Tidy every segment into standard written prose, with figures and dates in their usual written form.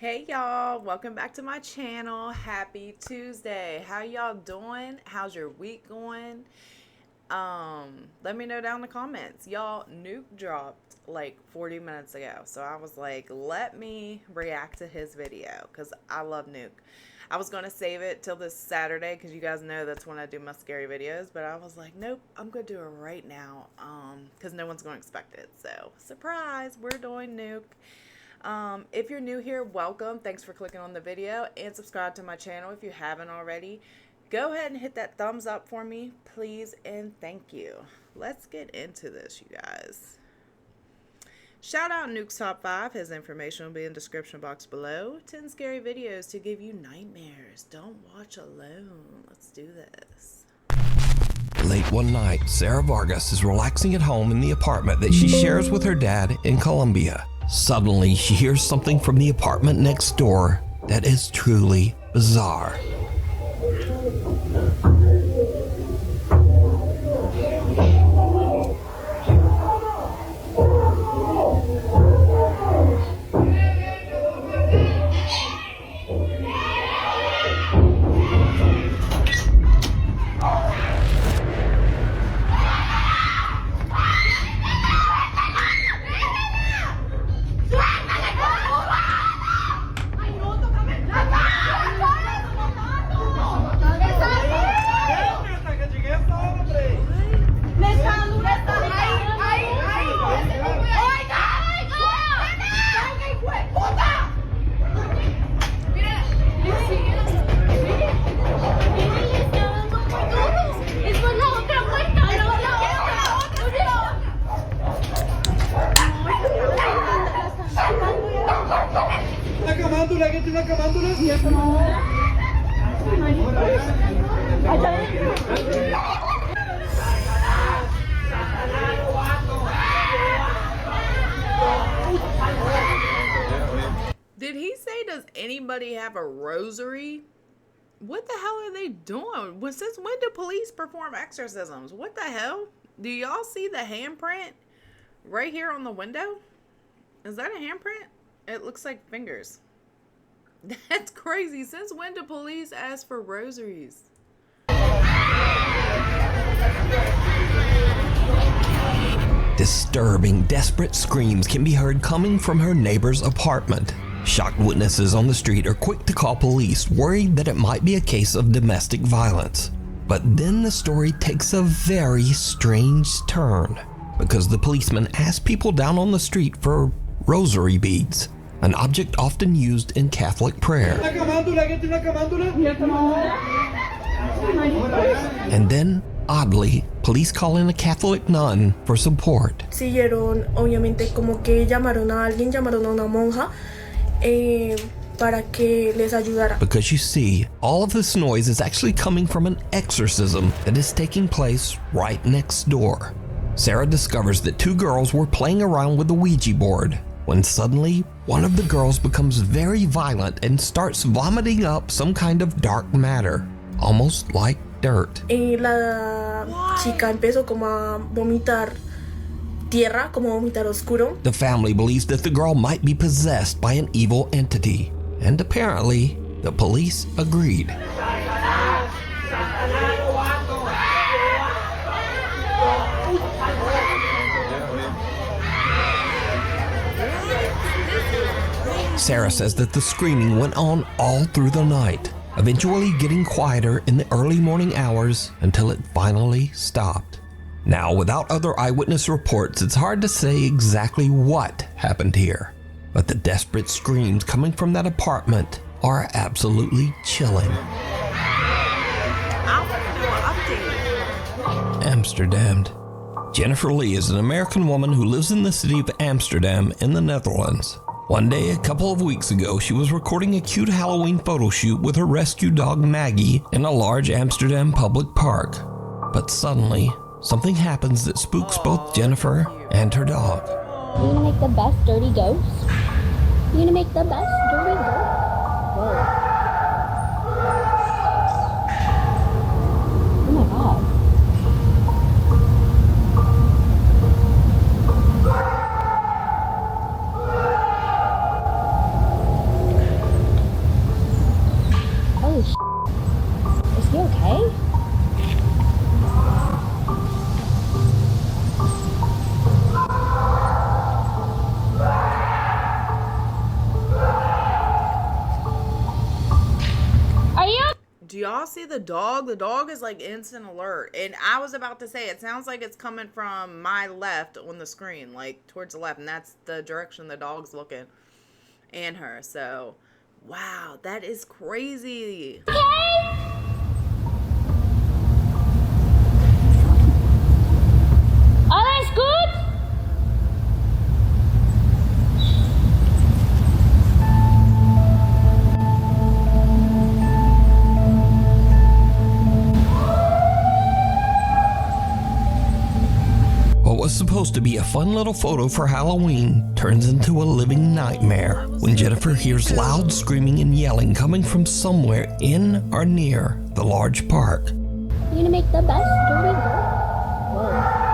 Hey y'all, welcome back to my channel. Happy Tuesday. How y'all doing? How's your week going? Let me know down in the comments. Y'all, Nuke dropped like 40 minutes ago. So I was like, let me react to his video because I love Nuke. I was going to save it till this Saturday because you guys know that's when I do my scary videos. But I was like, nope, I'm going to do it right now because no one's going to expect it. So, surprise, we're doing Nuke. If you're new here, welcome. Thanks for clicking on the video and subscribe to my channel if you haven't already. Go ahead and hit that thumbs up for me, please, and thank you. Let's get into this, you guys. Shout out Nuke's Top 5. His information will be in the description box below. 10 scary videos to give you nightmares. Don't watch alone. Let's do this. Late one night, Sarah Vargas is relaxing at home in the apartment that she shares with her dad in Colombia. Suddenly, she hears something from the apartment next door that is truly bizarre. Did he say, does anybody have a rosary? What the hell are they doing? Since when do police perform exorcisms? What the hell? Do y'all see the handprint right here on the window? Is that a handprint? It looks like fingers. That's crazy. Since when do police ask for rosaries? Disturbing, desperate screams can be heard coming from her neighbor's apartment. Shocked witnesses on the street are quick to call police, worried that it might be a case of domestic violence. But then the story takes a very strange turn, because the policeman asked people down on the street for rosary beads, an object often used in Catholic prayer. And then, oddly, police call in a Catholic nun for support. Siguieron, obviamente, como que llamaron a alguien, llamaron a una monja para que les ayudara. Because you see, all of this noise is actually coming from an exorcism that is taking place right next door. Sarah discovers that two girls were playing around with the Ouija board, when suddenly, one of the girls becomes very violent and starts vomiting up some kind of dark matter, almost like dirt. La chica empezó como a vomitar tierra, como vomitar oscuro. The family believes that the girl might be possessed by an evil entity, and apparently, the police agreed. Sarah says that the screaming went on all through the night, eventually getting quieter in the early morning hours until it finally stopped. Now, without other eyewitness reports, it's hard to say exactly what happened here, but the desperate screams coming from that apartment are absolutely chilling. Amsterdam. Jennifer Lee is an American woman who lives in the city of Amsterdam in the Netherlands. One day, a couple of weeks ago, she was recording a cute Halloween photo shoot with her rescue dog Maggie in a large Amsterdam public park. But suddenly, something happens that spooks both Jennifer and her dog. You're gonna make the best dirty ghost? You're gonna make the best dirty ghost? Whoa. Oh my god. y'all see the dog? The dog is like instant alert. And I was about to say, it sounds like it's coming from my left on the screen, like towards the left. And that's the direction the dog's looking, and her. So, wow, that is crazy. Alles gut? What was supposed to be a fun little photo for Halloween turns into a living nightmare when Jennifer hears loud screaming and yelling coming from somewhere in or near the large park. You're gonna make the best dirty girl. Whoa.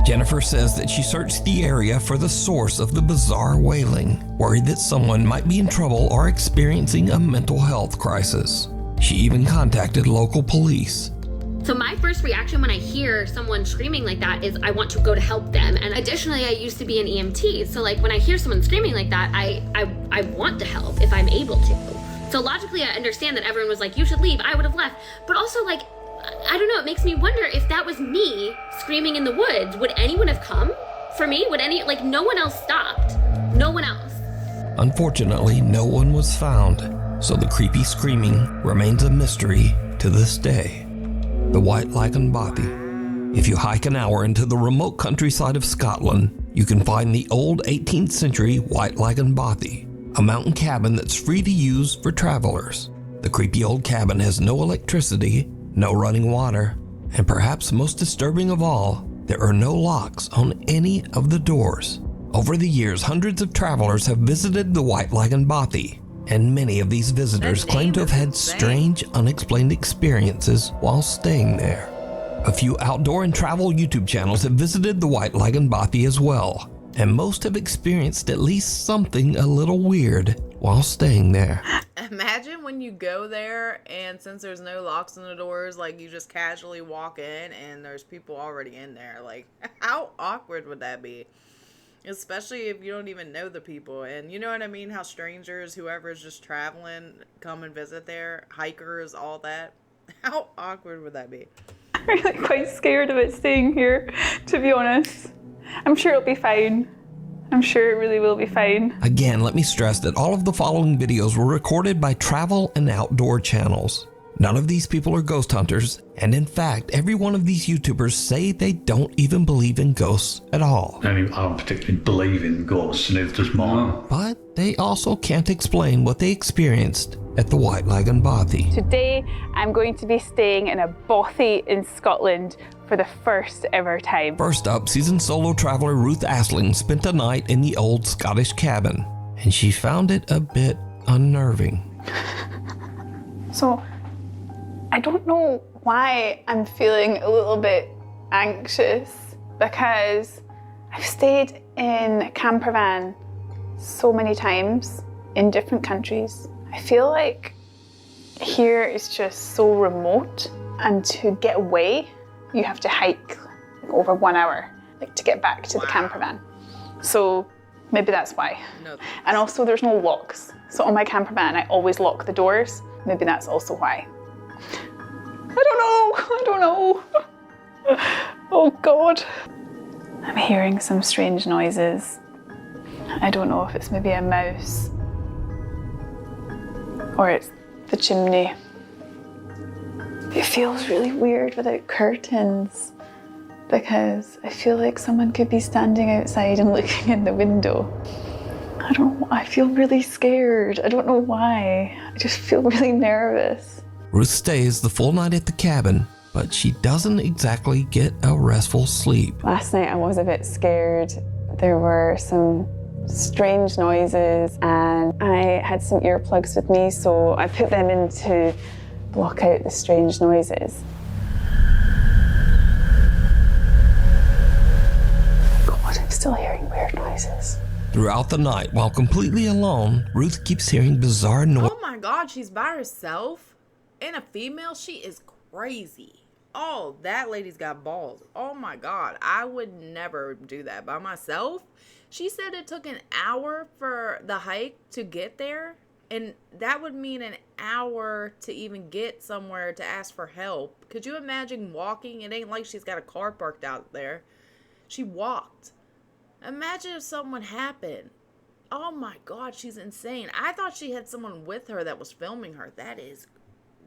Jennifer says that she searched the area for the source of the bizarre wailing, worried that someone might be in trouble or experiencing a mental health crisis. She even contacted local police. So my first reaction when I hear someone screaming like that is I want to go to help them. And additionally, I used to be an EMT. So like when I hear someone screaming like that, I want to help if I'm able to. So logically, I understand that everyone was like, you should leave. I would have left. But also like, I don't know, it makes me wonder if that was me screaming in the woods, would anyone have come for me? Like no one else stopped. No one else. Unfortunately, no one was found. So the creepy screaming remains a mystery to this day. The White Laggan Bothy. If you hike an hour into the remote countryside of Scotland, you can find the old 18th century White Laggan Bothy, a mountain cabin that's free to use for travelers. The creepy old cabin has no electricity, no running water, and perhaps most disturbing of all, there are no locks on any of the doors. Over the years, hundreds of travelers have visited the White Laggan Bothy, and many of these visitors claim to have had strange, unexplained experiences while staying there. A few outdoor and travel YouTube channels have visited the White Laggan Bothy as well, and most have experienced at least something a little weird while staying there. Imagine when you go there and since there's no locks on the doors, like you just casually walk in and there's people already in there. Like, how awkward would that be? Especially if you don't even know the people. And you know what I mean? How strangers, whoever's just traveling, come and visit there. Hikers, all that. How awkward would that be? I'm really quite scared about staying here, to be honest. I'm sure it'll be fine. I'm sure it really will be fine. Again, let me stress that all of the following videos were recorded by travel and outdoor channels. None of these people are ghost hunters, and in fact, every one of these YouTubers say they don't even believe in ghosts at all. I don't particularly believe in ghosts, neither does mine. But they also can't explain what they experienced at the White Laggan Bothy. Today, I'm going to be staying in a bothy in Scotland for the first ever time. First up, seasoned solo traveler Ruth Asling spent a night in the old Scottish cabin, and she found it a bit unnerving. So, I don't know why I'm feeling a little bit anxious, because I've stayed in a camper van so many times in different countries. I feel like here is just so remote, and to get away, you have to hike over 1 hour, like to get back to the camper van. So maybe that's why. No. And also there's no locks. So on my camper van, I always lock the doors. Maybe that's also why. I don't know. Oh God. I'm hearing some strange noises. I don't know if it's maybe a mouse or it's the chimney. It feels really weird without curtains because I feel like someone could be standing outside and looking in the window. I don't know, I feel really scared. I don't know why. I just feel really nervous. Ruth stays the full night at the cabin, but she doesn't exactly get a restful sleep. Last night I was a bit scared. There were some strange noises and I had some earplugs with me, so I put them in to block out the strange noises. God, I'm still hearing weird noises. Throughout the night, while completely alone, Ruth keeps hearing bizarre noises. Oh my God, she's by herself? And a female? She is crazy. Oh, that lady's got balls. Oh my God, I would never do that by myself. She said it took an hour for the hike to get there. And that would mean an hour to even get somewhere to ask for help. Could you imagine walking? It ain't like she's got a car parked out there. She walked. Imagine if something happened. Oh my God, she's insane. I thought she had someone with her that was filming her. That is,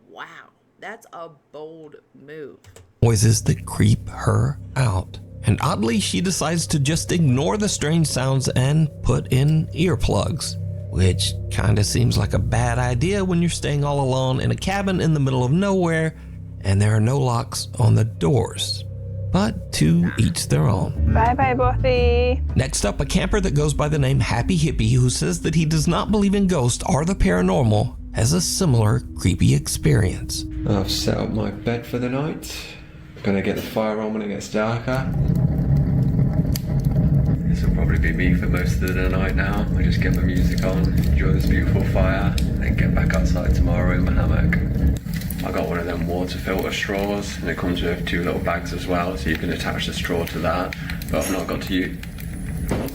wow. That's a bold move. Noises that creep her out. And oddly, she decides to just ignore the strange sounds and put in earplugs. Which kinda seems like a bad idea when you're staying all alone in a cabin in the middle of nowhere and there are no locks on the doors. But to each their own. Bye bye, Bothy. Next up, a camper that goes by the name Happy Hippie who says that he does not believe in ghosts or the paranormal has a similar creepy experience. I've set up my bed for the night. Gonna get the fire on when it gets darker. This will probably be me for most of the night now. I just get my music on, enjoy this beautiful fire, and get back outside tomorrow in my hammock. I got one of them water filter straws, and it comes with 2 little bags as well, so you can attach the straw to that. But I've not got to use. Oh,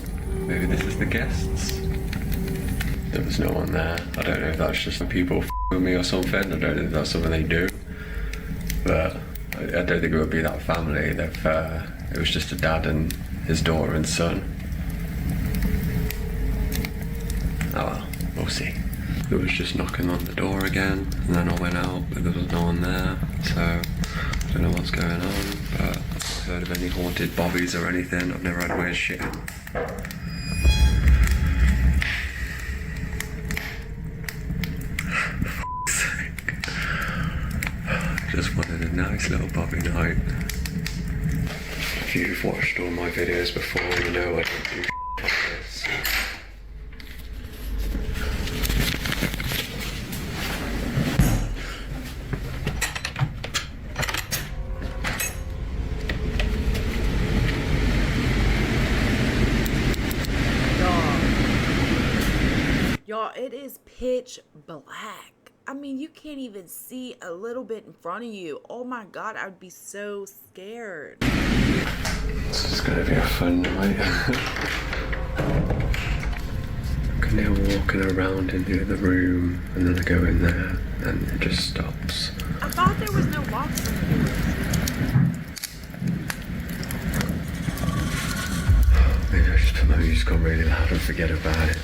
maybe this is the guests. There was no one there. I don't know if that's just people with me or something. I don't know if that's something they do. But I don't think it would be that family. It was just a dad and his daughter and son. Oh well, we'll see. It was just knocking on the door again, and then I went out, but there was no one there, so I don't know what's going on, but I've not heard of any haunted bobbies or anything. I've never had weird shit. Just wanted a nice little bobby night. If you've watched all my videos before, you know I don't do shit like this. Y'all, it is pitch black. I mean, you can't even see a little bit in front of you. Oh my God, I would be so scared. This is gonna be a fun night. I can hear walking around in the other room, and then I go in there, and it just stops. I thought there was no locks on the doors. Maybe I just put my music on really loud and forget about it.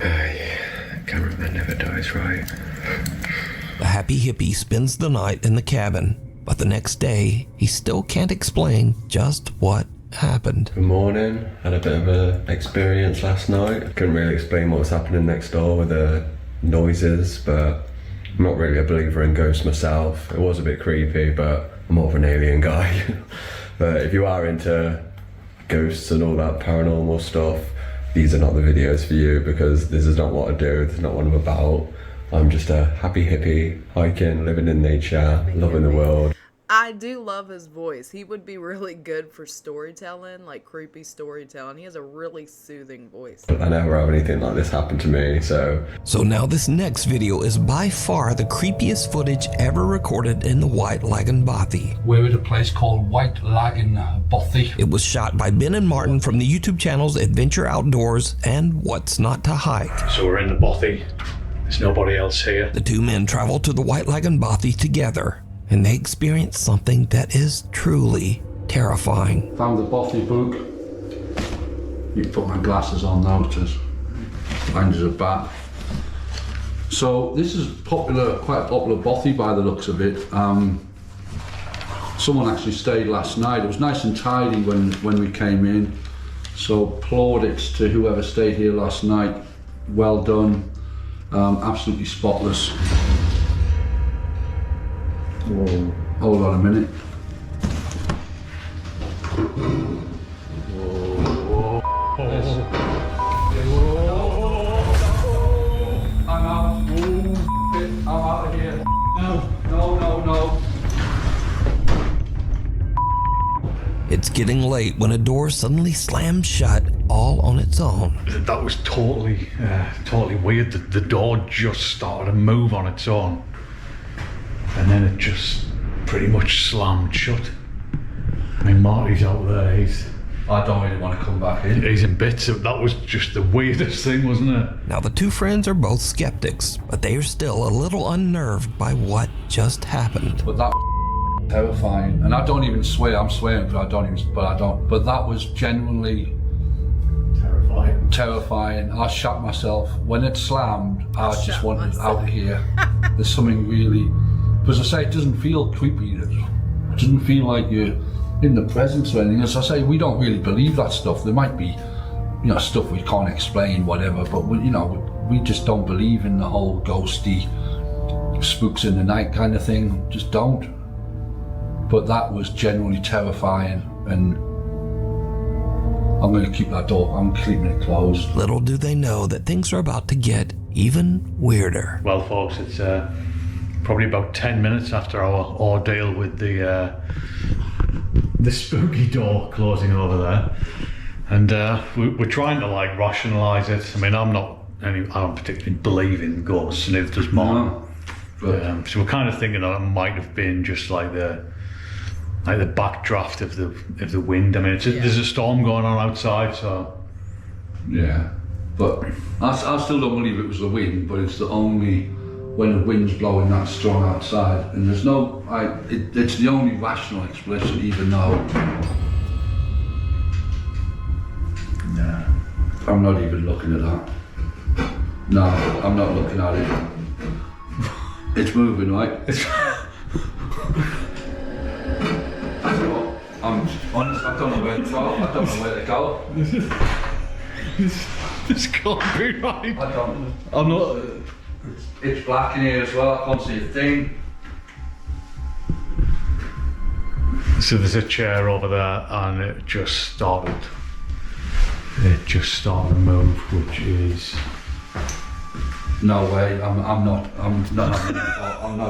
Yeah. Cameraman never dies right. The Happy Hippie spends the night in the cabin, but the next day, he still can't explain just what happened. Good morning. Had a bit of an experience last night. Couldn't really explain what was happening next door with the noises, but I'm not really a believer in ghosts myself. It was a bit creepy, but I'm more of an alien guy. But if you are into ghosts and all that paranormal stuff, these are not the videos for you, because this is not what I do, this is not what I'm about. I'm just a happy hippie, hiking, living in nature, loving the world. I do love his voice. He would be really good for storytelling, like creepy storytelling. He has a really soothing voice. I never have anything like this happen to me, so... So now this next video is by far the creepiest footage ever recorded in the White Laggan Bothy. We're at a place called White Laggan Bothy. It was shot by Ben and Martin from the YouTube channels Adventure Outdoors and What's Not to Hike. So we're in the Bothy. There's nobody else here. The two men travel to the White Laggan Bothy together, and they experience something that is truly terrifying. Found the Bothy book. You can put my glasses on now to find us a bat. So this is popular, quite a popular Bothy by the looks of it. Someone actually stayed last night. It was nice and tidy when we came in. So plaudits to whoever stayed here last night. Well done, absolutely spotless. Whoa. Hold on a minute. Whoa. I'm out. I'm out of here. No. It's getting late when a door suddenly slams shut all on its own. That was totally weird. The door just started to move on its own. And then it just pretty much slammed shut. I mean, Marty's out there, he's I don't really want to come back in. He's in bits. That was just the weirdest thing, wasn't it? Now, the two friends are both skeptics, but they are still a little unnerved by what just happened. But that was terrifying. And I don't even swear, I'm swearing, but I don't. But that was genuinely terrifying. I shot myself. When it slammed, I just wanted out of here. There's something really, because I say it doesn't feel creepy. It doesn't feel like you're in the presence or anything. As I say, we don't really believe that stuff. There might be, stuff we can't explain, whatever, but we just don't believe in the whole ghosty, spooks in the night kind of thing. Just don't. But that was genuinely terrifying, and I'm going to keep that door. I'm keeping it closed. Little do they know that things are about to get even weirder. Well, folks, it's probably about 10 minutes after our ordeal with the spooky door closing over there, and we're trying to like rationalise it. I mean, I don't particularly believe in ghosts, neither does Mom. No. So we're kind of thinking that it might have been just like the backdraft of the wind. I mean, there's a storm going on outside, so yeah. But I still don't believe it was the wind, but it's the only when the wind's blowing that strong outside, and there's no, it's the only rational explanation, even though I'm not even looking at that. No, I'm not looking at it. It's moving, right? I'm honest, I don't know where to go. I don't know where to go. This can't be right. I'm not. It's black in here as well, I can't see a thing. So there's a chair over there, and it just started to move, which is... No way, I'm not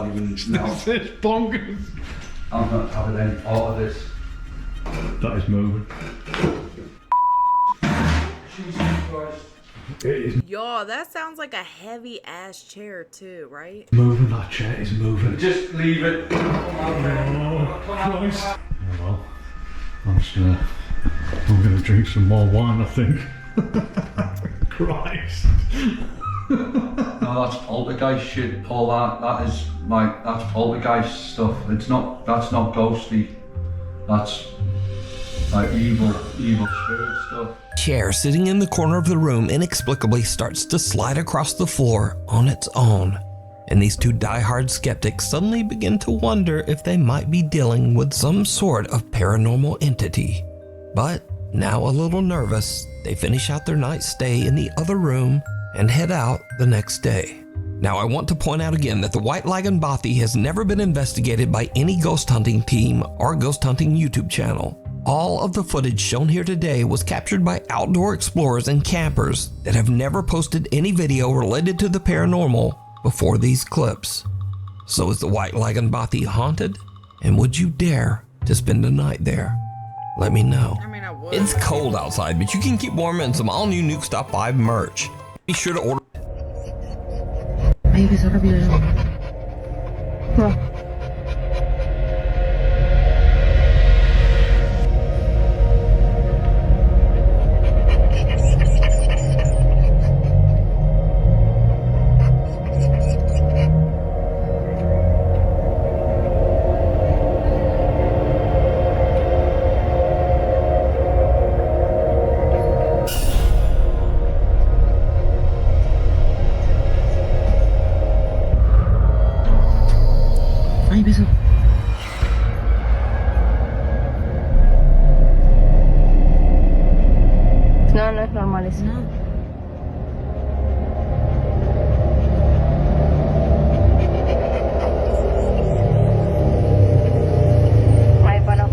even, no. This is bonkers. I'm not having any part of this. That is moving. Jesus Christ. Y'all, that sounds like a heavy ass chair too, right? Moving, that chair is moving. Just leave it. Oh, Christ. Oh, well, I'm gonna drink some more wine, I think. Christ. No, that's poltergeist shit, Paul. That's poltergeist stuff. That's not ghostly. That's like evil spirit stuff. Chair sitting in the corner of the room inexplicably starts to slide across the floor on its own. And these two diehard skeptics suddenly begin to wonder if they might be dealing with some sort of paranormal entity. But now a little nervous, they finish out their night's stay in the other room and head out the next day. Now, I want to point out again that the White Laggan Bothy has never been investigated by any ghost hunting team or ghost hunting YouTube channel. All of the footage shown here today was captured by outdoor explorers and campers that have never posted any video related to the paranormal before these clips. So is the White Laggan Bothy haunted? And would you dare to spend a night there? Let me know. I mean, I would. It's cold outside, but you can keep warm in some all-new Nuke Stop 5 merch. Be sure to order. Ayo besok bilang. Ayo besok. No es normal eso. No. Ay, bueno.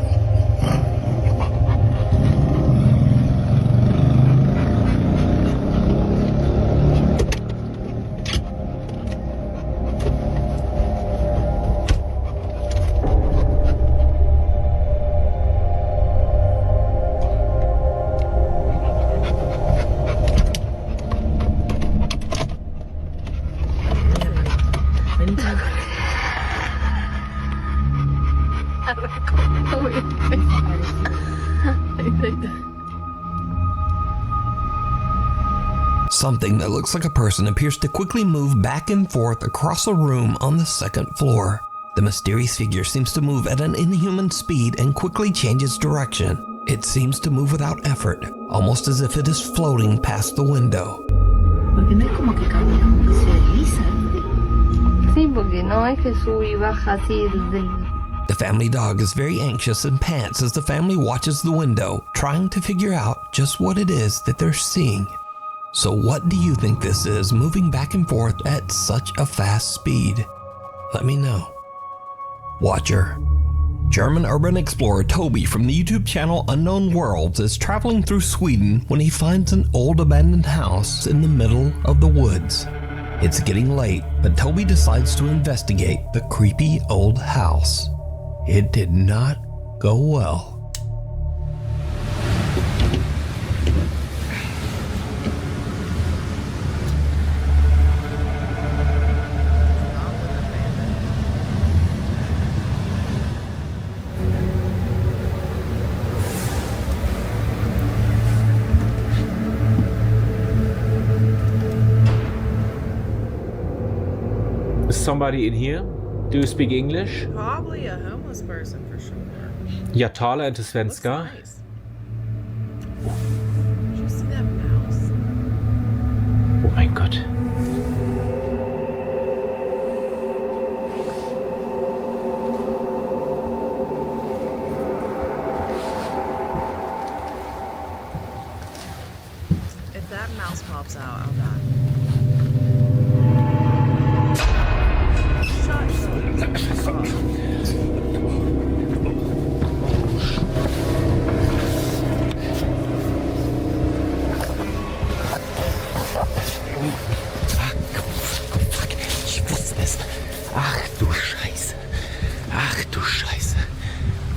Something that looks like a person appears to quickly move back and forth across a room on the second floor. The mysterious figure seems to move at an inhuman speed and quickly changes direction. It seems to move without effort, almost as if it is floating past the window. Porque no es como que camina, como que se desliza. Sí, porque no es que sube y baja así The family dog is very anxious and pants as the family watches the window, trying to figure out just what it is that they're seeing. So what do you think this is, moving back and forth at such a fast speed? Let me know. Watcher. German urban explorer Toby from the YouTube channel Unknown Worlds is traveling through Sweden when he finds an old abandoned house in the middle of the woods. It's getting late, but Toby decides to investigate the creepy old house. It did not go well. Is somebody in here? Do you speak English? Probably a homeless person for sure. Jag talar inte svenska. Nice. Did you see that mouse? Oh mein Gott. If that mouse pops out, I'll die. Ach du Scheiße. Ach du Scheiße.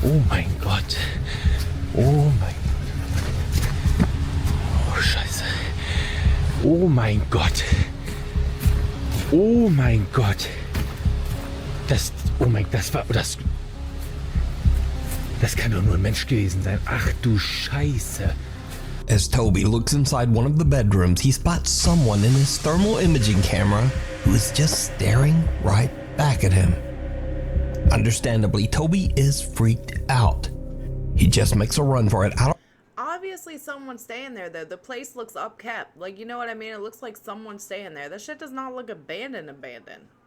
Oh mein Gott. Oh mein Gott. Oh Scheiße. Oh mein Gott. Oh mein Gott. Das kann doch nur ein Mensch gewesen sein. Ach du Scheiße. As Toby looks inside one of the bedrooms, he spots someone in his thermal imaging camera who is just staring right back at him. Understandably, Toby is freaked out. He just makes a run for it. Obviously someone's staying there though. The place looks upkept. Like, you know what I mean? It looks like someone's staying there. That shit does not look abandoned.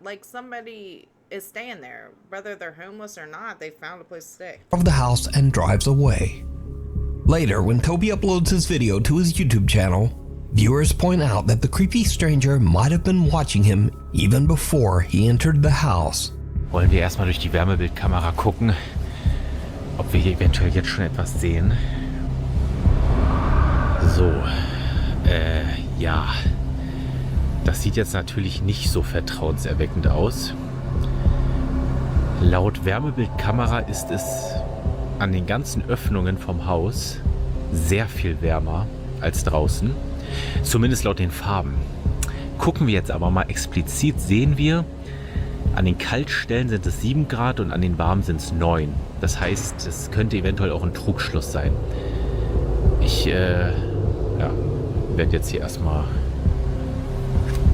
Like somebody is staying there. Whether they're homeless or not, they found a place to stay. Of the house and drives away. Later, when Toby uploads his video to his YouTube channel, viewers point out that the creepy stranger might have been watching him even before he entered the house. Wollen wir erstmal durch die Wärmebildkamera gucken, ob wir hier eventuell jetzt schon etwas sehen. So, ja. Das sieht jetzt natürlich nicht so vertrauenserweckend aus. Laut Wärmebildkamera ist es an den ganzen Öffnungen vom Haus sehr viel wärmer als draußen. Zumindest laut den Farben. Gucken wir jetzt aber mal explizit, sehen wir, an den Kaltstellen sind es 7 Grad und an den warmen sind es 9. Das heißt, es könnte eventuell auch ein Trugschluss sein. Ich werde jetzt hier erstmal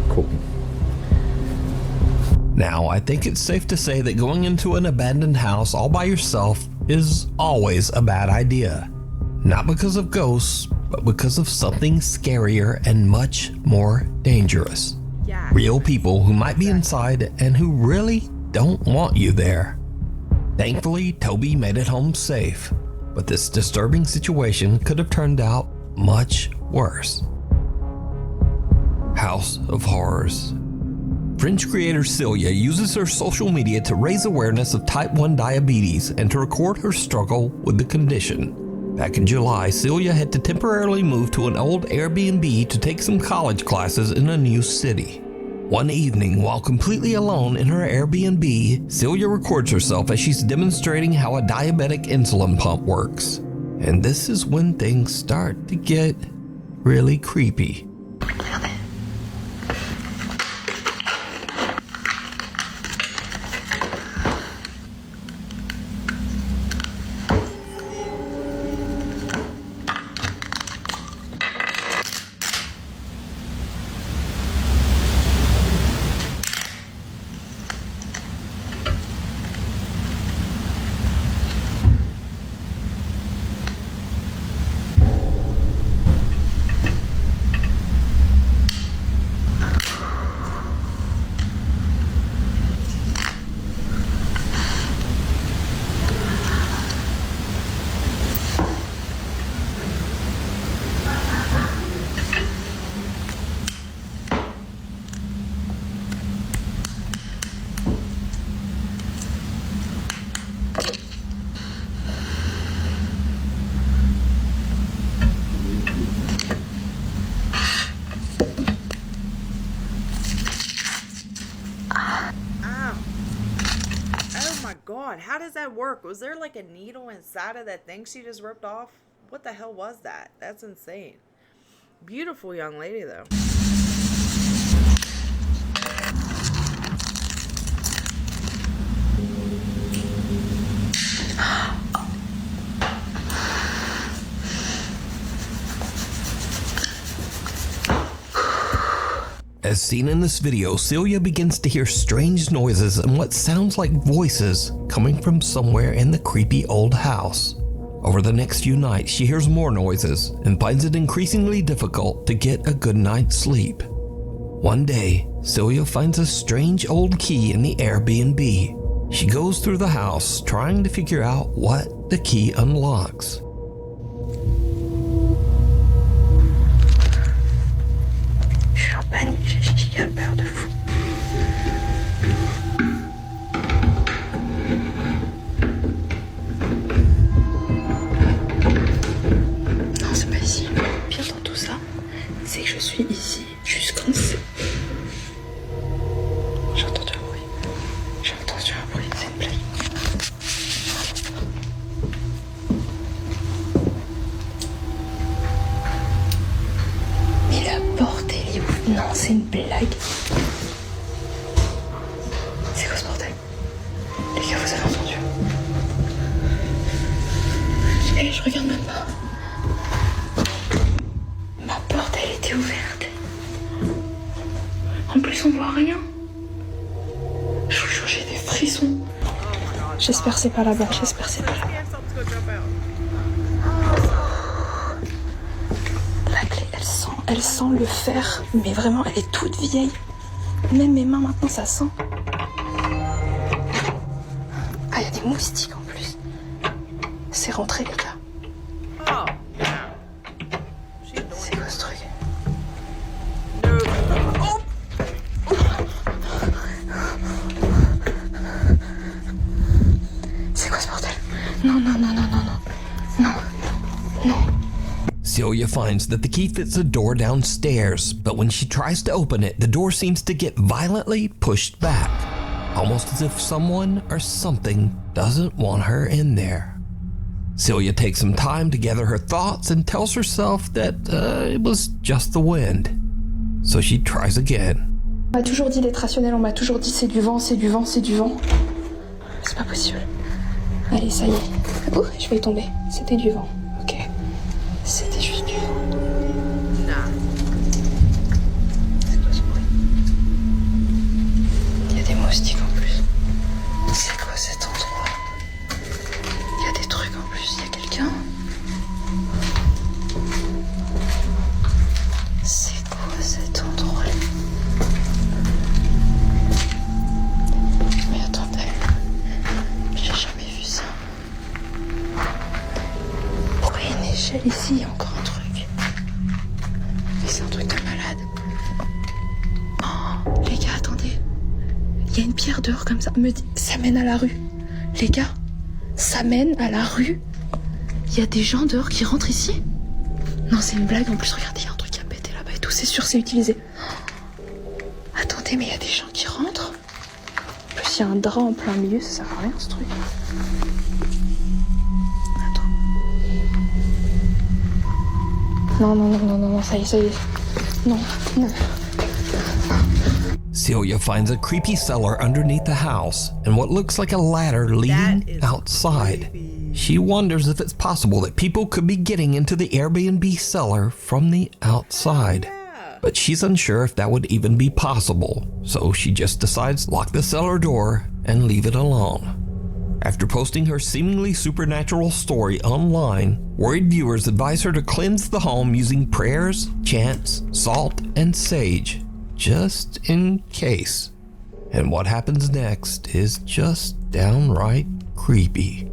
gucken. Now, I think it's safe to say that going into an abandoned house all by yourself is always a bad idea. Not because of ghosts, but because of something scarier and much more dangerous. Yeah. Real people who might be inside and who really don't want you there. Thankfully, Toby made it home safe, but this disturbing situation could have turned out much worse. House of Horrors. French creator Celia uses her social media to raise awareness of type 1 diabetes and to record her struggle with the condition. Back in July, Celia had to temporarily move to an old Airbnb to take some college classes in a new city. One evening, while completely alone in her Airbnb, Celia records herself as she's demonstrating how a diabetic insulin pump works. And this is when things start to get really creepy. God, how does that work? Was there like a needle inside of that thing she just ripped off? What the hell was that? That's insane. Beautiful young lady, though. As seen in this video, Celia begins to hear strange noises and what sounds like voices coming from somewhere in the creepy old house. Over the next few nights, she hears more noises and finds it increasingly difficult to get a good night's sleep. One day, Celia finds a strange old key in the Airbnb. She goes through the house trying to figure out what the key unlocks. Je suis en panique, j'ai giga peur de fou. Non, c'est pas ici. Le pire dans tout ça, c'est que je suis ici jusqu'en C. J'ai entendu un bruit. J'ai entendu un bruit, c'est une blague. Mais la porte, elle est où? Non, c'est une blague. C'est quoi ce bordel? Les gars, vous avez entendu? Eh, je regarde même pas. Ma porte, elle était ouverte. En plus, on voit rien. Je vous jure, j'ai des frissons. J'espère que c'est pas là-bas, j'espère que c'est pas là-bas. La clé, elle sent le fer, mais vraiment, elle est toute vieille. Même mes mains, maintenant, ça sent. Ah, il y a des moustiques en plus. C'est rentré, les gars. C'est quoi ce truc? C'est quoi ce bordel? Non, non, non, non, non, non. Non, non. Celia finds that the key fits a door downstairs, but when she tries to open it, the door seems to get violently pushed back, almost as if someone or something doesn't want her in there. Celia takes some time to gather her thoughts and tells herself that it was just the wind. So she tries again. On m'a toujours dit d'être rationnel, on m'a toujours dit c'est du vent, c'est du vent, c'est du vent. C'est pas possible. Allez, ça y est. Oh, je vais y tomber. C'était du vent. Ok. C'était juste du vent. C'est quoi ce bruit? Il y a des moustiques en plus. C'est quoi cet endroit? Il y a des trucs en plus. Il y a quelqu'un? C'est quoi cet endroit? Mais attendez, j'ai jamais vu ça. Pourquoi il y a une échelle ici? Il y a encore un truc. Mais c'est un truc de malade. Oh, les gars, attendez. Il y a une pierre dehors comme ça. Ça mène à la rue. Les gars, ça mène à la rue. Il y a des gens dehors qui rentrent ici. Non, c'est une blague. En plus, regardez, il y a un truc qui a pété là-bas et tout. C'est sûr, c'est utilisé. Attendez, mais il y a des gens qui rentrent. En plus, il y a un drap en plein milieu. Ça sert à rien, ce truc. Attends. Non, non, non, non, non, non, ça y est, ça y est. Non, non. Celia finds a creepy cellar underneath the house and what looks like a ladder leading outside. She wonders if it's possible that people could be getting into the Airbnb cellar from the outside. But she's unsure if that would even be possible, so she just decides to lock the cellar door and leave it alone. After posting her seemingly supernatural story online, worried viewers advise her to cleanse the home using prayers, chants, salt, and sage, just in case. And what happens next is just downright creepy.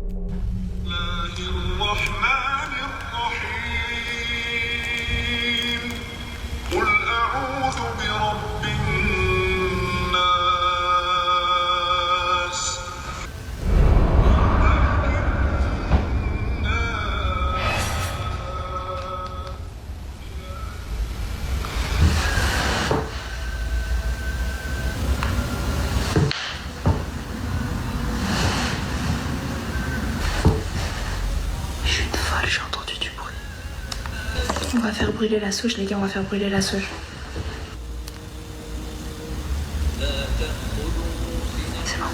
brûler la souche, les gars, on va faire brûler la souche. C'est bon.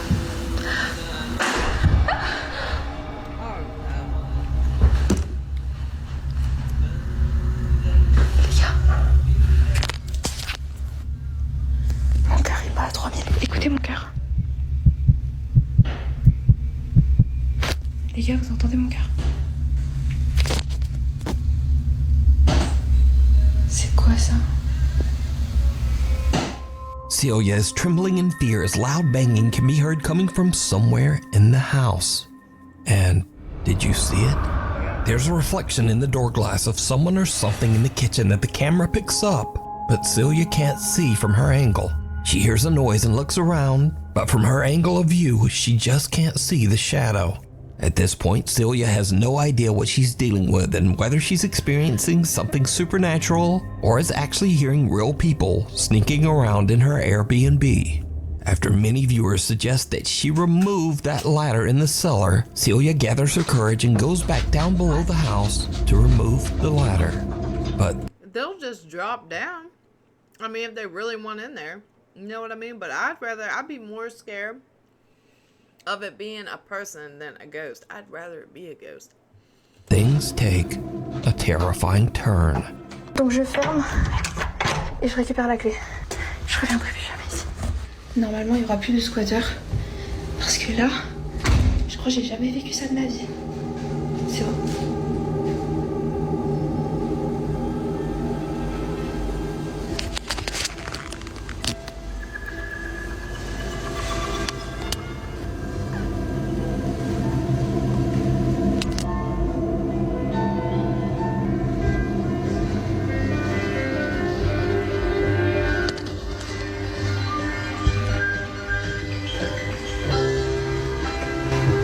Les gars. Mon cœur il bat à 3000. Écoutez mon cœur. Les gars, vous entendez mon cœur? C'est quoi ça? Celia is trembling in fear as loud banging can be heard coming from somewhere in the house. And did you see it? There's a reflection in the door glass of someone or something in the kitchen that the camera picks up, but Celia can't see from her angle. She hears a noise and looks around, but from her angle of view, she just can't see the shadow. At this point, Celia has no idea what she's dealing with and whether she's experiencing something supernatural or is actually hearing real people sneaking around in her Airbnb. After many viewers suggest that she remove that ladder in the cellar, Celia gathers her courage and goes back down below the house to remove the ladder. But they'll just drop down. I mean, if they really want in there, you know what I mean? But I'd be more scared of it being a person than a ghost. I'd rather it be a ghost. Things take a terrifying turn. Donc je ferme et je récupère la clé. Je reviendrai plus jamais ici. Normalement, il n'y aura plus de squatter. Parce que là, je crois que j'ai jamais vécu ça de ma vie. C'est bon.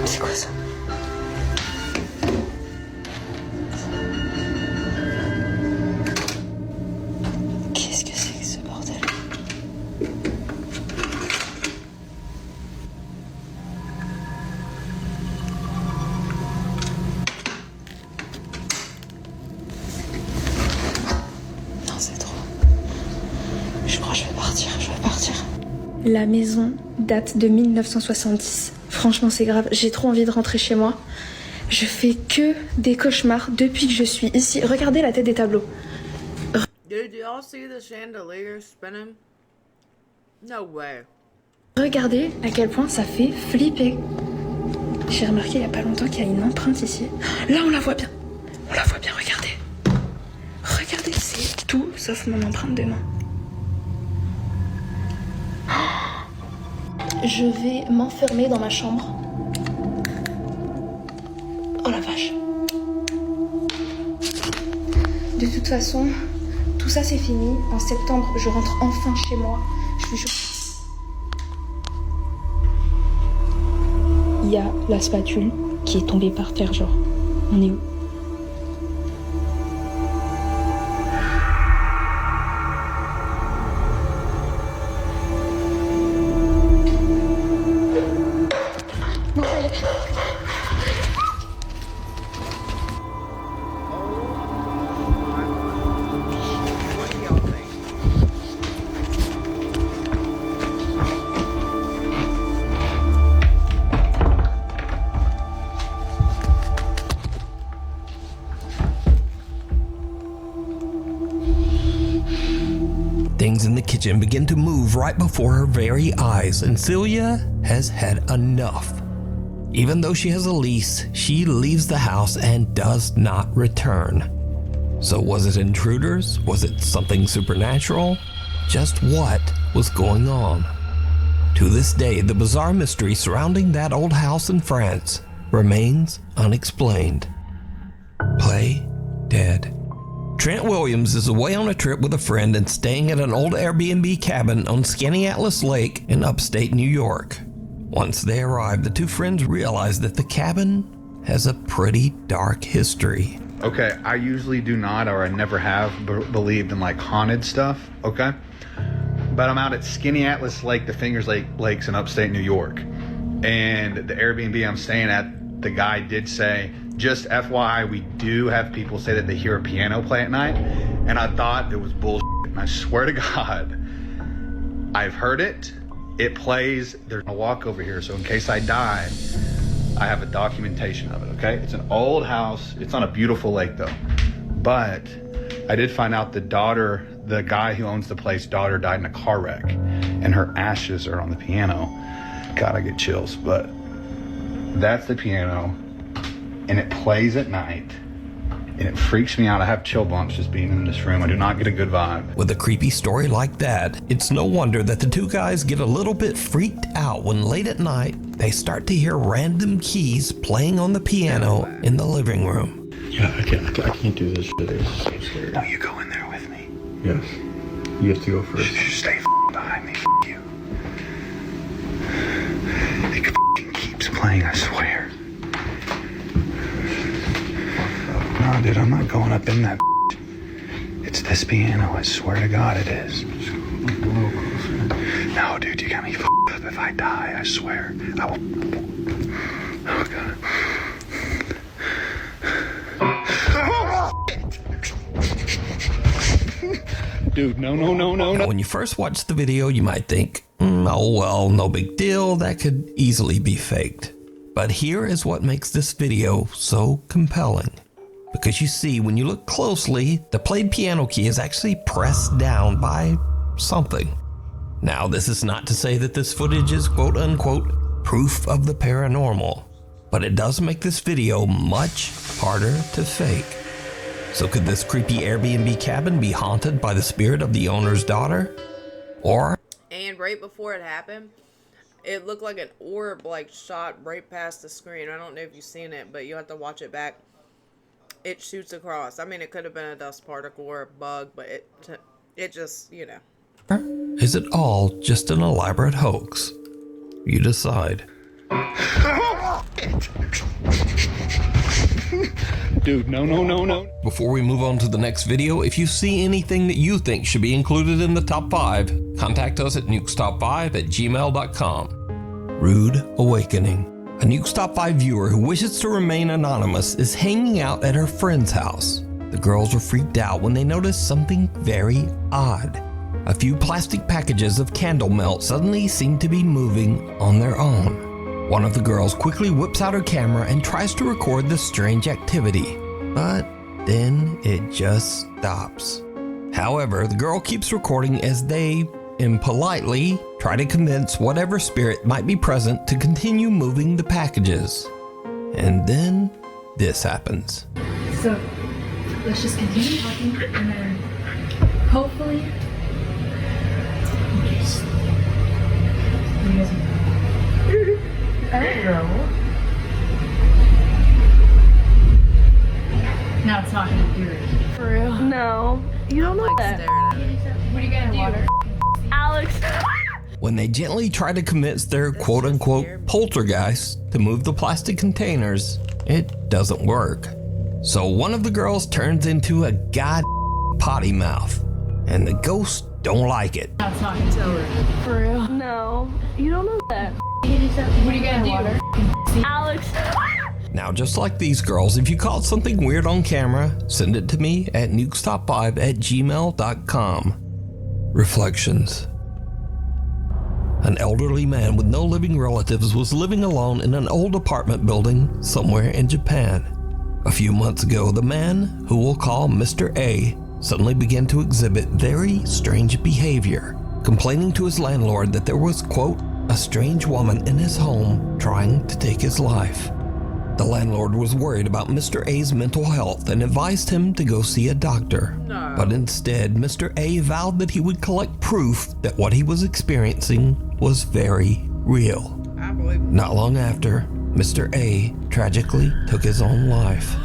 C'est quoi ça? Qu'est-ce que c'est que ce bordel? Non, c'est trop. Je crois que je vais partir. La maison date de 1970. Franchement, c'est grave. J'ai trop envie de rentrer chez moi. Je fais que des cauchemars depuis que je suis ici. Regardez la tête des tableaux. Did y'all see the chandelier spinning? No way. Regardez à quel point ça fait flipper. J'ai remarqué il y a pas longtemps qu'il y a une empreinte ici. Là, on la voit bien. Regardez. Regardez, c'est tout sauf mon empreinte de main. Je vais m'enfermer dans ma chambre. Oh la vache. De toute façon, tout ça c'est fini. En septembre, je rentre enfin chez moi. Je vous jure. Il y a la spatule qui est tombée par terre, genre. On est où? Things in the kitchen begin to move right before her very eyes, and Celia has had enough. Even though she has a lease, she leaves the house and does not return. So was it intruders? Was it something supernatural? Just what was going on? To this day, the bizarre mystery surrounding that old house in France remains unexplained. Play dead. Trent Williams is away on a trip with a friend and staying at an old Airbnb cabin on Skaneateles Lake in upstate New York. Once they arrive, the two friends realize that the cabin has a pretty dark history. Okay, I usually do not, or I never have believed in like haunted stuff, okay? But I'm out at Skaneateles Lake, the Fingers Lakes in upstate New York. And the Airbnb I'm staying at, the guy did say just FYI, we do have people say that they hear a piano play at night, and I thought it was bullshit. And I swear to God, I've heard it. It plays. There's a walk over here, so in case I die, I have a documentation of it, okay? It's an old house. It's on a beautiful lake, though. But I did find out the guy who owns the place, daughter died in a car wreck, and her ashes are on the piano. God, I get chills, but that's the piano, and it plays at night, and it freaks me out. I have chill bumps just being in this room. I do not get a good vibe. With a creepy story like that, it's no wonder that the two guys get a little bit freaked out when late at night they start to hear random keys playing on the piano in the living room. Yeah, I can't do this shit. It's so scary. No, you go in there with me. Yes. You have to go first. Stay behind me, you. It keeps playing, I swear. No, dude, I'm not going up in that. It's this piano, I swear to God it is. No, dude, you got me up. If I die, I swear, I will. Oh, God. Dude, no. When you first watch the video, you might think, oh well, no big deal, that could easily be faked. But here is what makes this video so compelling. Because you see, when you look closely, the played piano key is actually pressed down by something. Now, this is not to say that this footage is quote unquote proof of the paranormal, but it does make this video much harder to fake. So could this creepy Airbnb cabin be haunted by the spirit of the owner's daughter? Or... And right before it happened, it looked like an orb like shot right past the screen. I don't know if you've seen it, but you'll have to watch it back. It shoots across. I mean, it could have been a dust particle or a bug, but it just, you know. Is it all just an elaborate hoax? You decide. Dude, no. Before we move on to the next video, if you see anything that you think should be included in the top 5, contact us at nukestop5@gmail.com. Rude Awakening. A Nuke's Top 5 viewer who wishes to remain anonymous is hanging out at her friend's house. The girls are freaked out when they notice something very odd. A few plastic packages of candle melt suddenly seem to be moving on their own. One of the girls quickly whips out her camera and tries to record the strange activity, but then it just stops. However, the girl keeps recording as they, impolitely, try to convince whatever spirit might be present to continue moving the packages. And then this happens. So, let's just continue talking and then hopefully... I don't know. Now it's not gonna be eerie. For real? No. You don't know that. What are you gonna do? Alex. When they gently try to convince their quote-unquote poltergeist to move the plastic containers, it doesn't work. So one of the girls turns into a potty mouth, and the ghosts don't like it. Now it's not gonna be eerie. For real? No. You don't know that. What are you gonna do? Alex. Now, just like these girls, if you caught something weird on camera, send it to me at nukestop5@gmail.com. Reflections. An elderly man with no living relatives was living alone in an old apartment building somewhere in Japan. A few months ago, the man, who we'll call Mr. A, suddenly began to exhibit very strange behavior, complaining to his landlord that there was, quote, a strange woman in his home trying to take his life. The landlord was worried about Mr. A's mental health and advised him to go see a doctor. No. But instead, Mr. A vowed that he would collect proof that what he was experiencing was very real. I believe it. Not long after, Mr. A tragically took his own life.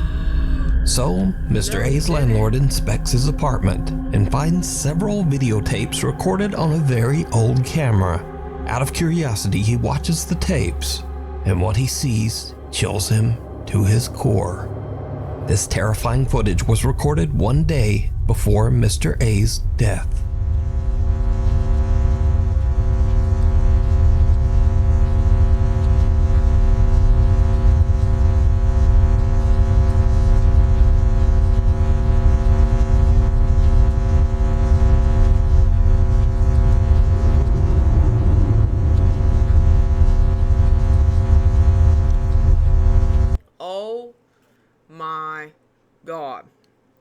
So, Mr. A's landlord inspects his apartment and finds several videotapes recorded on a very old camera. Out of curiosity, he watches the tapes, and what he sees chills him to his core. This terrifying footage was recorded one day before Mr. A's death.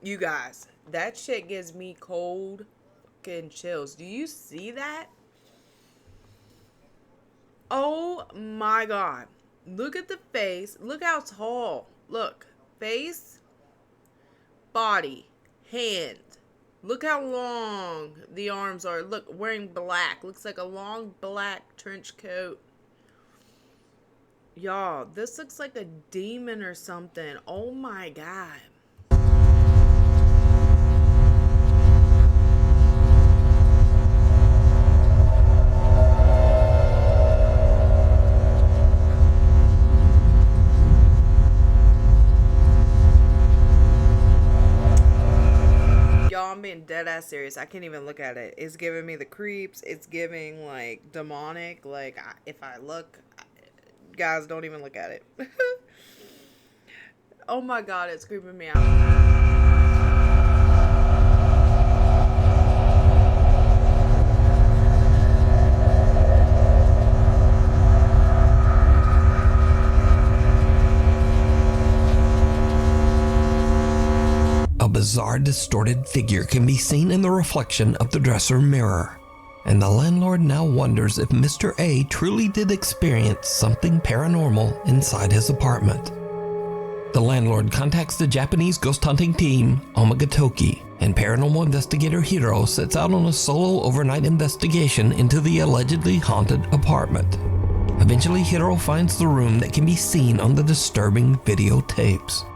You guys, that shit gives me cold fucking chills. Do you see that? Oh my god. Look at the face. Look how tall. Look. Face. Body. Hand. Look how long the arms are. Look, wearing black. Looks like a long black trench coat. Y'all, this looks like a demon or something. Oh my god. I'm being dead ass serious. I can't even look at it. It's giving me the creeps. It's giving like demonic. Like if I look, guys, don't even look at it. Oh my god, it's creeping me out. A bizarre, distorted figure can be seen in the reflection of the dresser mirror, and the landlord now wonders if Mr. A truly did experience something paranormal inside his apartment. The landlord contacts the Japanese ghost hunting team, Omagatoki, and paranormal investigator Hiro sets out on a solo overnight investigation into the allegedly haunted apartment. Eventually, Hiro finds the room that can be seen on the disturbing videotapes.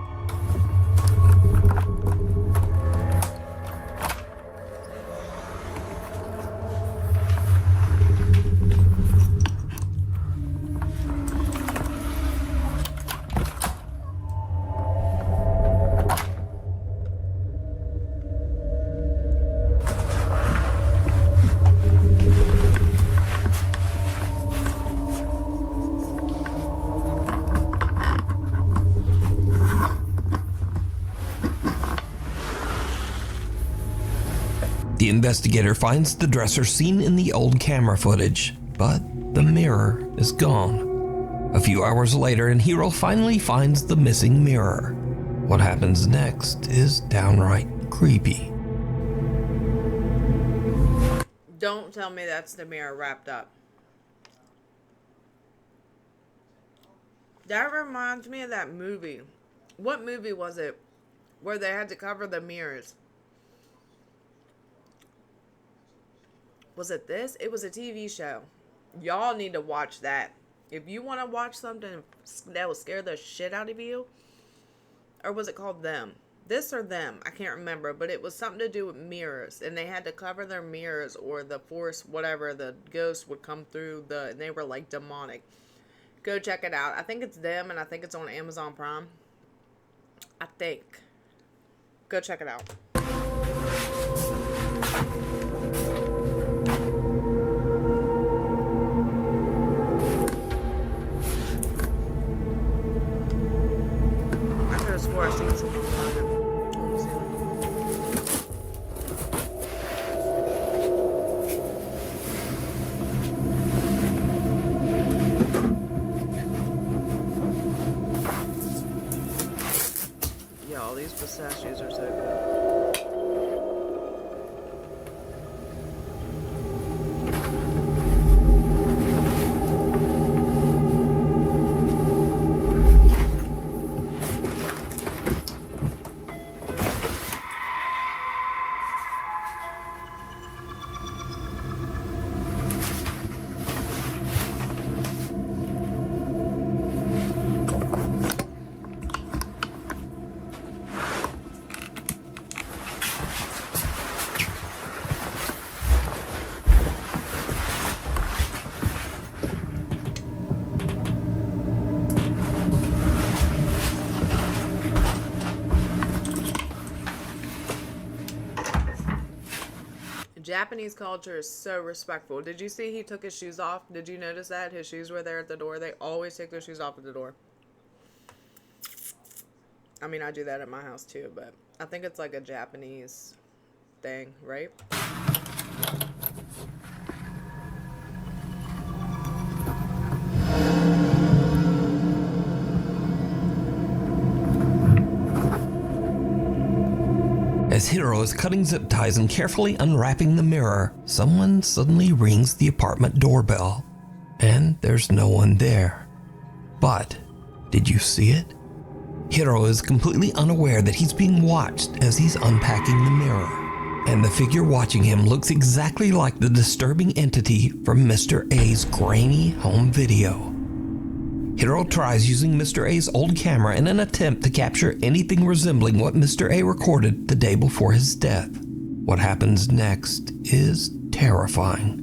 The investigator finds the dresser seen in the old camera footage, but the mirror is gone. A few hours later, and Hiro finally finds the missing mirror. What happens next is downright creepy. Don't tell me that's the mirror wrapped up. That reminds me of that movie. What movie was it where they had to cover the mirrors? Was it this? It was a TV show. Y'all need to watch that. If you want to watch something that will scare the shit out of you. Or was it called Them? This or Them? I can't remember. But it was something to do with mirrors. And they had to cover their mirrors or the force, whatever, the ghost would come through and they were like demonic. Go check it out. I think it's Them and I think it's on Amazon Prime. I think. Go check it out. Before I seen something about it. Yeah, all these pistachios are so good. Japanese culture is so respectful. Did you see he took his shoes off? Did you notice that? His shoes were there at the door. They always take their shoes off at the door. I mean, I do that at my house too, but I think it's like a Japanese thing, right? As Hiro is cutting zip ties and carefully unwrapping the mirror, someone suddenly rings the apartment doorbell. And there's no one there. But, did you see it? Hiro is completely unaware that he's being watched as he's unpacking the mirror. And the figure watching him looks exactly like the disturbing entity from Mr. A's grainy home video. Hiro tries using Mr. A's old camera in an attempt to capture anything resembling what Mr. A recorded the day before his death. What happens next is terrifying.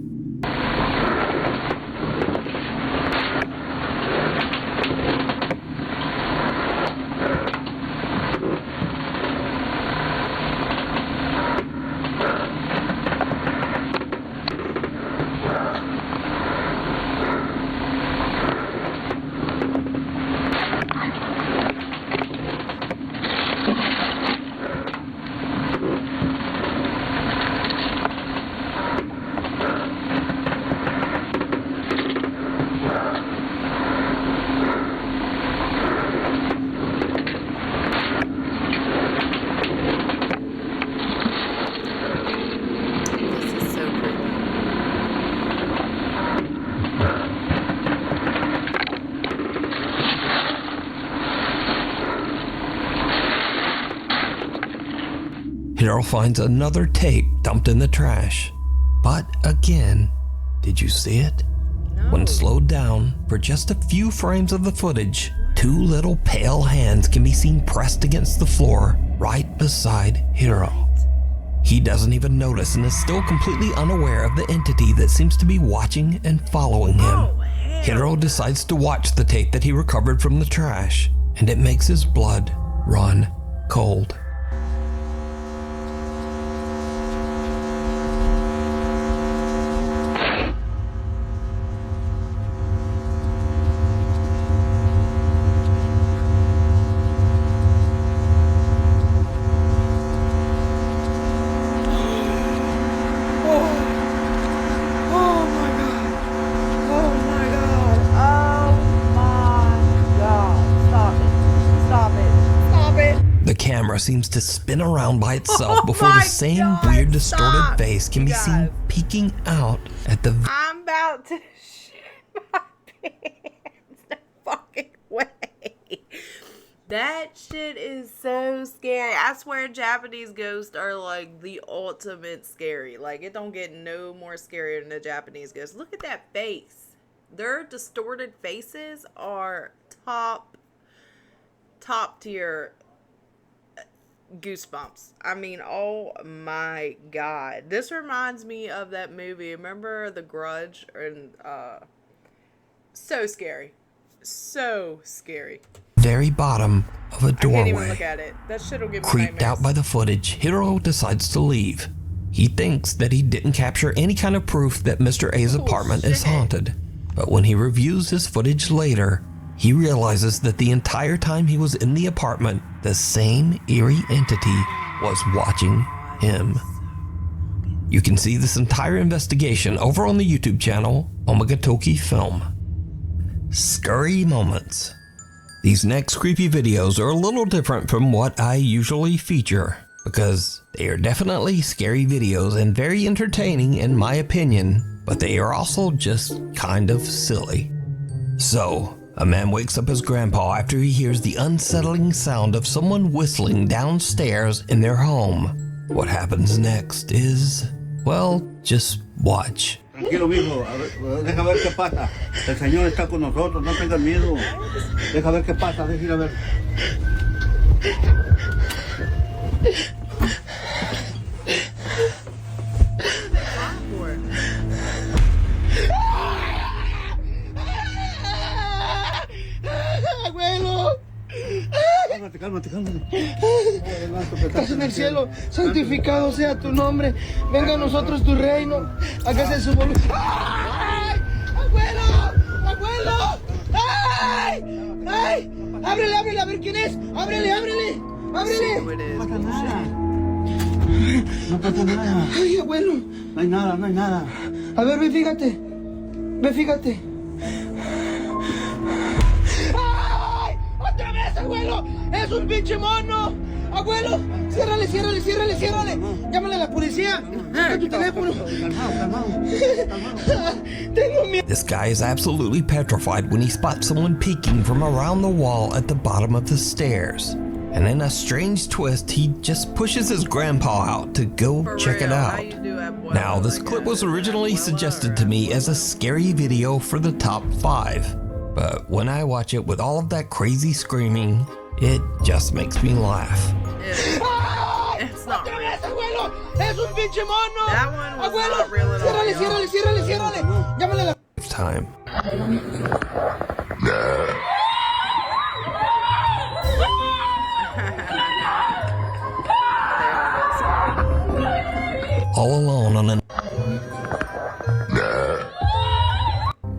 Hiro finds another tape dumped in the trash. But again, did you see it? No. When slowed down for just a few frames of the footage, two little pale hands can be seen pressed against the floor right beside Hiro. He doesn't even notice and is still completely unaware of the entity that seems to be watching and following him. Hiro decides to watch the tape that he recovered from the trash, and it makes his blood run cold. Seems to spin around by itself before the same weird distorted face can be seen peeking out at the I'm about to shit my pants. No fucking way. That shit is so scary. I swear Japanese ghosts are like the ultimate scary. Like it don't get no more scarier than the Japanese ghosts. Look at that face. Their distorted faces are top tier goosebumps. I mean, oh my god. This reminds me of that movie. Remember The Grudge? And so scary. So scary. Very bottom of a doorway. I can't even look at it. That shit'll give me Creeped nightmares. out by the footage, Hiro decides to leave. He thinks that he didn't capture any kind of proof that Mr. A's apartment is haunted. But when he reviews his footage later, he realizes that the entire time he was in the apartment, the same eerie entity was watching him. You can see this entire investigation over on the YouTube channel, Omagatoki Film. Scary moments. These next creepy videos are a little different from what I usually feature, because they are definitely scary videos and very entertaining in my opinion, but they are also just kind of silly. So, a man wakes up his grandpa after he hears the unsettling sound of someone whistling downstairs in their home. What happens next is, well, just watch. Tranquilo, mijo. Deja ver qué pasa. El Señor está con nosotros. No tengas miedo. Deja ver qué pasa. Deja ir a ver. Abuelo. Cálmate. Estás en el cielo, santificado sea tu nombre. Venga a nosotros tu reino. Hágase su voluntad. ¡Ay! ¡Abuelo! ¡Ay! Ábrele, a ver quién es. Ábrele. No pasa nada. No pasa nada. Ay, abuelo. No hay nada. A ver, ve, fíjate. ¡Ay! ¡Otra vez, abuelo! ¡Es un pinche mono! Abuelo, ciérrale, ciérrale, ciérrale, ciérrale. Llámale a la policía. Saca tu teléfono. Tengo miedo. This guy is absolutely petrified when he spots someone peeking from around the wall at the bottom of the stairs. And in a strange twist, he just pushes his grandpa out to go check it out. Now, this clip was originally suggested to me as a scary video for the top 5. But when I watch it with all of that crazy screaming, it just makes me laugh. It's not real. Es un pinche mono. That one was Abuelo, not real at all. ciérrale, ciérrale, ciérrale, ciérrale. Llámale a la... Time. All alone on an...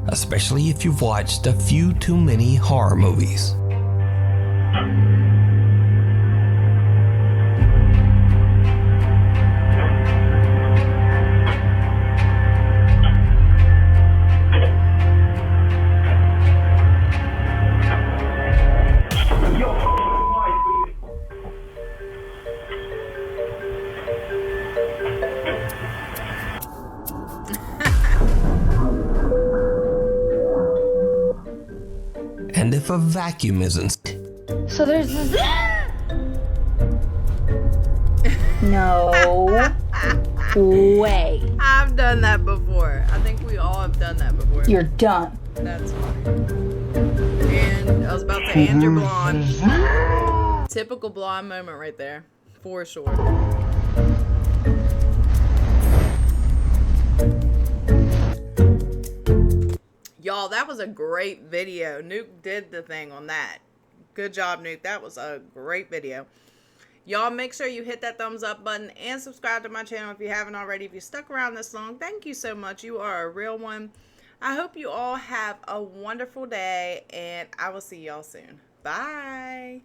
Especially if you've watched a few too many horror movies. And if a vacuum isn't... So there's this... No way. I've done that before. I think we all have done that before. You're done. That's funny. And I was about to hand your blonde. Typical blonde moment right there. For sure. Y'all, that was a great video. Nuke did the thing on that. Good job, Nuke. That was a great video. Y'all, make sure you hit that thumbs up button and subscribe to my channel if you haven't already. If you stuck around this long, thank you so much. You are a real one. I hope you all have a wonderful day, and I will see y'all soon. Bye.